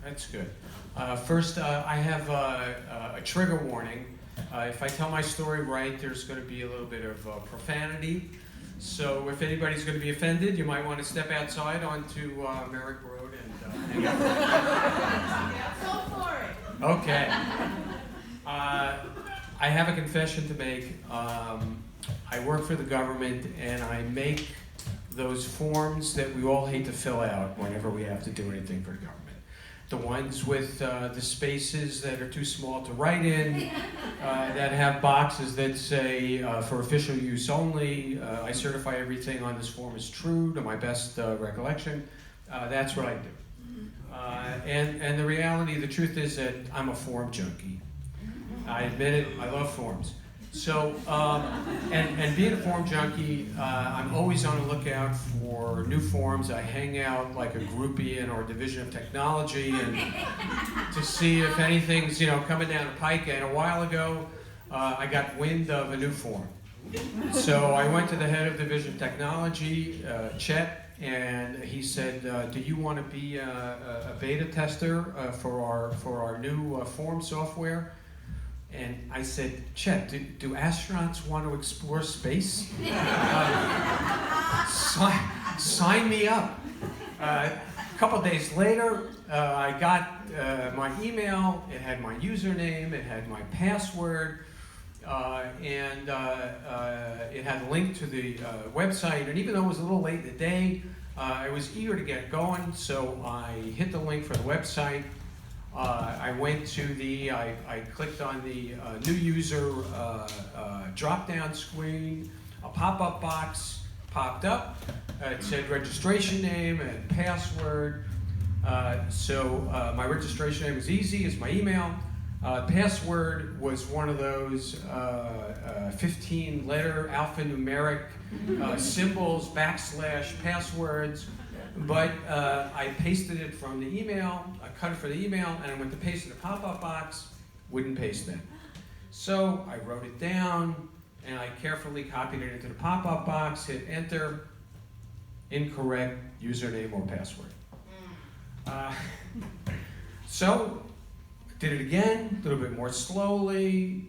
That's good. First, I have a trigger warning. If I tell my story right, there's going to be a little bit of profanity. So if anybody's going to be offended, you might want to step outside onto Merrick Road and hang out. Go for it. Okay. I have a confession to make. I work for the government, and I make those forms that we all hate to fill out whenever we have to do anything for the government. The ones with the spaces that are too small to write in, that have boxes that say for official use only. I certify everything on this form is true to my best recollection. That's what I do. And the reality, the truth is that I'm a form junkie. I admit it, I love forms. So, and being a form junkie, I'm always on the lookout for new forms. I hang out like a groupie in our division of technology and to see if anything's, coming down the pike. And a while ago, I got wind of a new form. So I went to the head of division technology, Chet, and he said, do you want to be a beta tester for our new form software? And I said, Chet, do astronauts want to explore space? Sign me up. A couple days later, I got my email. It had my username, it had my password, and it had a link to the website. And even though it was a little late in the day, I was eager to get going, so I hit the link for the website. I went to I clicked on the new user drop-down screen. A pop-up box popped up. It said registration name and password. So my registration name was easy, it's my email. Password was one of those 15-letter alphanumeric symbols, / passwords. But I pasted it from the email, I cut it for the email, and I went to paste it in the pop-up box, wouldn't paste it. So I wrote it down, and I carefully copied it into the pop-up box, hit enter, incorrect username or password. So did it again, a little bit more slowly,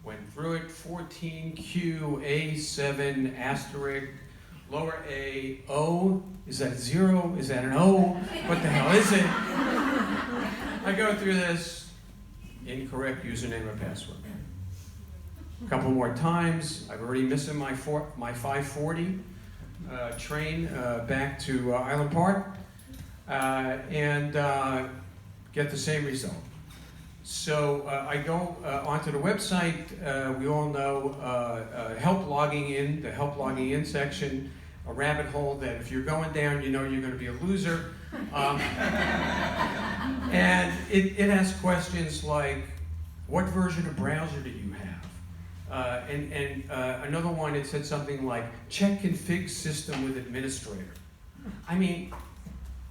went through it, 14QA7 asterisk, lower A, O, is that 0? Is that an O? What the hell is it? I go through this, incorrect username or password. A couple more times, I've already missed my 540 train back to Island Park, and get the same result. So I go onto the website. We all know help logging in, the help logging in section, a rabbit hole that if you're going down, you know you're going to be a loser. And it asks questions like, what version of browser do you have? And another one, it said something like, check config system with administrator. I mean,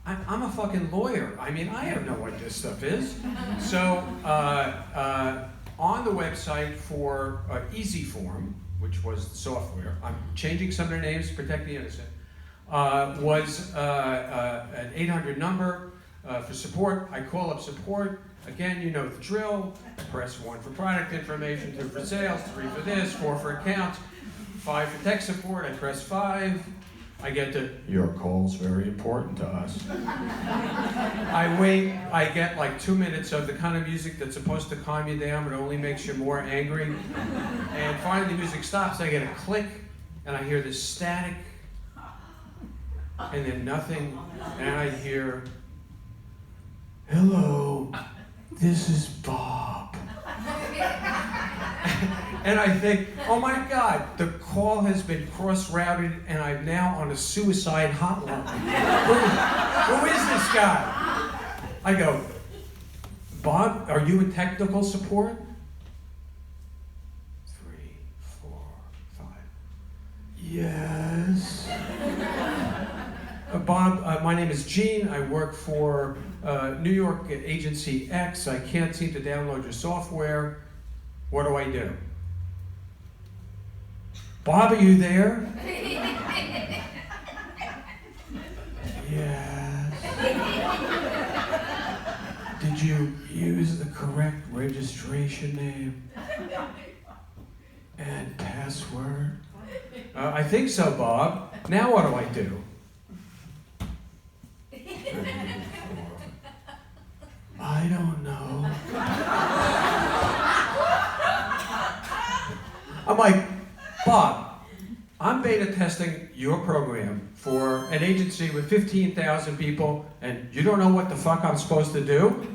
I'm a fucking lawyer. I mean, I don't know what this stuff is. So on the website for EasyForm, which was the software, I'm changing some of their names to protect the innocent, was an 800 number for support. I call up support. Again, you know the drill. Press 1 for product information, 2 for sales, 3 for this, 4 for accounts, 5 for tech support. I press 5. I get to, your call's very important to us. I wait, I get like 2 minutes of the kind of music that's supposed to calm you down but only makes you more angry. And finally the music stops, I get a click, and I hear this static, and then nothing, and I hear, hello, this is Bob. And I think, oh my God, the call has been cross-routed and I'm now on a suicide hotline. Who is this guy? I go, Bob, are you in technical support? 3, 4, 5. Yes. Bob, my name is Gene. I work for New York Agency X. I can't seem to download your software. What do I do? Bob, are you there? Yes. did you use the correct registration name and password? I think so, Bob. Now what do I do? I don't know. I'm like, Bob, I'm beta testing your program for an agency with 15,000 people, and you don't know what the fuck I'm supposed to do?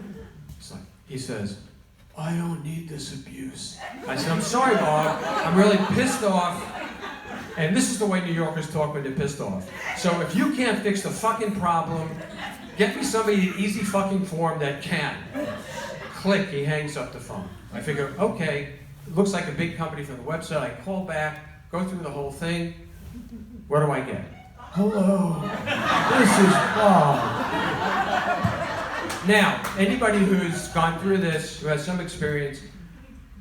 He says, I don't need this abuse. I said, I'm sorry, Bob. I'm really pissed off. And this is the way New Yorkers talk when they're pissed off. So if you can't fix the fucking problem, get me somebody an easy fucking form that can. Click, he hangs up the phone. I figure, okay, it looks like a big company from the website. I call back, go through the whole thing. What do I get? Hello, this is Bob. Now, anybody who's gone through this, who has some experience,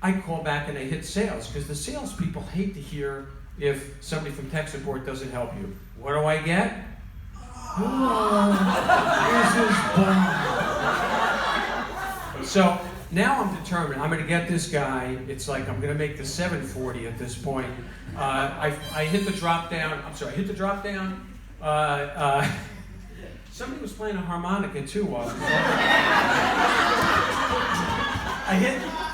I call back and I hit sales, because the salespeople hate to hear if somebody from tech support doesn't help you. What do I get? Hello, this is Bob. So now I'm determined. I'm going to get this guy. It's like I'm going to make the 740 at this point. I hit the drop down. I'm sorry, I hit the drop down. Somebody was playing a harmonica too while I was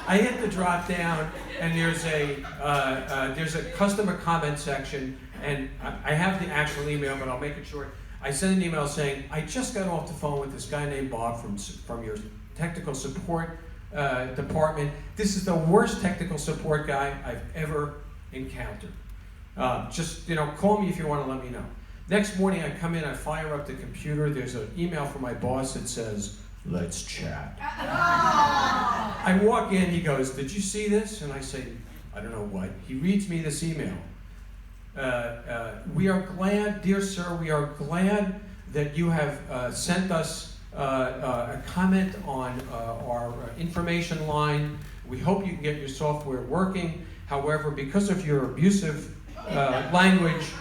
I hit the drop down, and there's a customer comment section, and I have the actual email, but I'll make it short. I sent an email saying, I just got off the phone with this guy named Bob from your technical support department. This is the worst technical support guy I've ever encountered. Just, call me if you want to let me know. Next morning I come in, I fire up the computer, there's an email from my boss that says, let's chat. I walk in, he goes, did you see this? And I say, I don't know what. He reads me this email. We are glad, dear sir, we are glad that you have sent us a comment on our information line. We hope you can get your software working. However, because of your abusive language,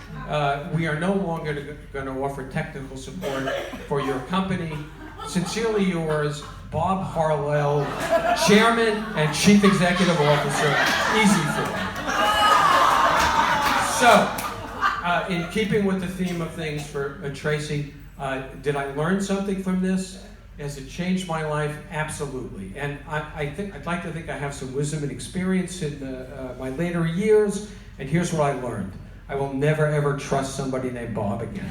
we are no longer going to offer technical support for your company. Sincerely yours, Bob Harlell, Chairman and Chief Executive Officer, EasyForm. So, in keeping with the theme of things for Tracy, did I learn something from this? Has it changed my life? Absolutely. And I'd like to think I have some wisdom and experience in my later years, and here's what I learned. I will never ever trust somebody named Bob again.